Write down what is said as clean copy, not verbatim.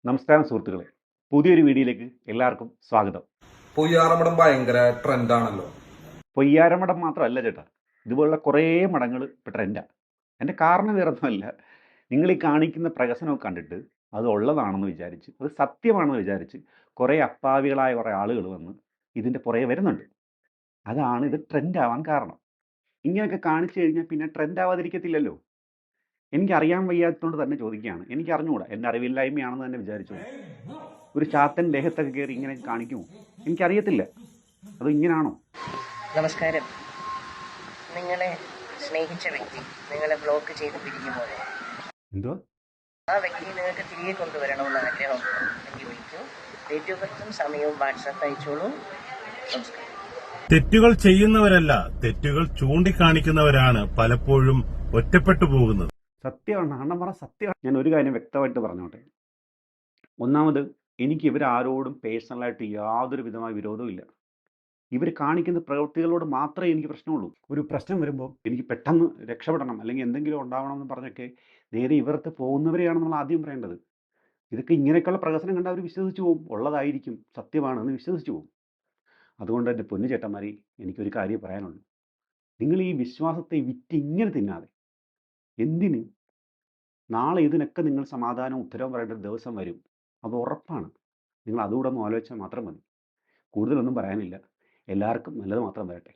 നമസ്കാരം സുഹൃത്തുക്കളെ, പുതിയൊരു വീഡിയോയിലേക്ക് എല്ലാവർക്കും സ്വാഗതം. പൊയ്യാറമടം ഭയങ്കര ട്രെൻഡാണല്ലോ. പൊയ്യാരമടം മാത്രമല്ല ചേട്ടാ, ഇതുപോലുള്ള കുറേ മടങ്ങൾ ഇപ്പോൾ ട്രെൻഡാണ്. എൻ്റെ കാരണം വേറൊന്നുമല്ല, നിങ്ങൾ ഈ കാണിക്കുന്ന പ്രഹസനമൊക്കെ കണ്ടിട്ട് അത് ഉള്ളതാണെന്ന് വിചാരിച്ച്, അത് സത്യമാണെന്ന് വിചാരിച്ച് കുറേ അപ്പാവികളായ കുറേ ആളുകൾ വന്ന് ഇതിൻ്റെ പുറകെ വരുന്നുണ്ട്. അതാണ് ഇത് ട്രെൻഡാവാൻ കാരണം. ഇങ്ങനെയൊക്കെ കാണിച്ചു കഴിഞ്ഞാൽ പിന്നെ ട്രെൻഡ് ആവാതിരിക്കത്തില്ലല്ലോ. എനിക്കറിയാൻ വയ്യാത്തതുകൊണ്ട് തന്നെ ചോദിക്കുകയാണ്. എനിക്ക് അറിഞ്ഞുകൂടാ, എൻ്റെ അറിവില്ലായ്മയാണെന്ന് തന്നെ വിചാരിച്ചു. ഒരു ചാത്തൻ ദേഹത്തൊക്കെ കയറി ഇങ്ങനെ കാണിക്കുമോ? എനിക്കറിയത്തില്ല. അത് ഇങ്ങനാണോ? നമസ്കാരം. നിങ്ങളെ സ്നേഹിച്ച വ്യക്തി നിങ്ങളെ ബ്ലോക്ക് ചെയ്ത് പിരിക്കുമ്പോൾ എന്തോ ആ വ്യക്തി നിങ്ങൾക്ക് തിരികെ കൊണ്ടുവരണമെന്ന് ആഗ്രഹമുണ്ടോ എങ്കിൽ വിളിക്കൂ. ഡേറ്റ് ഓഫ് ബർത്തും സമയവും വാട്സാപ്പ് അയച്ചോളൂ. നമസ്കാരം. തെറ്റുകൾ ചെയ്യുന്നവരല്ല, തെറ്റുകൾ ചൂണ്ടിക്കാണിക്കുന്നവരാണ് പലപ്പോഴും ഒറ്റപ്പെട്ടു പോകുന്നത്. സത്യമാണ്, അണ്ണൻ പറഞ്ഞ സത്യമാണ്. ഞാൻ ഒരു കാര്യം വ്യക്തമായിട്ട് പറഞ്ഞോട്ടെ. ഒന്നാമത്, എനിക്ക് ഇവരാരോടും പേഴ്സണലായിട്ട് യാതൊരു വിധമായ വിരോധവും ഇല്ല. ഇവർ കാണിക്കുന്ന പ്രവൃത്തികളോട് മാത്രമേ എനിക്ക് പ്രശ്നമുള്ളൂ. ഒരു പ്രശ്നം വരുമ്പോൾ എനിക്ക് പെട്ടെന്ന് രക്ഷപ്പെടണം, അല്ലെങ്കിൽ എന്തെങ്കിലും ഉണ്ടാവണം എന്ന് പറഞ്ഞൊക്കെ നേരെ ഇവർക്ക് പോകുന്നവരെയാണ് നമ്മൾ ആദ്യം പറയേണ്ടത്. ഇതൊക്കെ ഇങ്ങനെയൊക്കെയുള്ള പ്രഹസനം കണ്ടാൽ അവർ വിശ്വസിച്ച് പോകും, ഉള്ളതായിരിക്കും, സത്യമാണെന്ന് വിശ്വസിച്ച് പോകും. അതുകൊണ്ട് എൻ്റെ പൊന്നു ചേട്ടന്മാരെ, എനിക്കൊരു കാര്യം പറയാനുള്ളൂ. നിങ്ങൾ ഈ വിശ്വാസത്തെ വിറ്റ് ഇങ്ങനെ തിന്നാതെ. എന്തിന്? നാളെ ഇതിനൊക്കെ നിങ്ങൾ സമാധാനവും ഉത്തരവും പറയേണ്ട ഒരു ദിവസം വരും. അത് ഉറപ്പാണ്. നിങ്ങൾ അതുകൂടെ ഒന്ന് ആലോചിച്ചാൽ മാത്രം മതി. കൂടുതലൊന്നും പറയാനില്ല. എല്ലാവർക്കും നല്ലത് മാത്രം വരട്ടെ.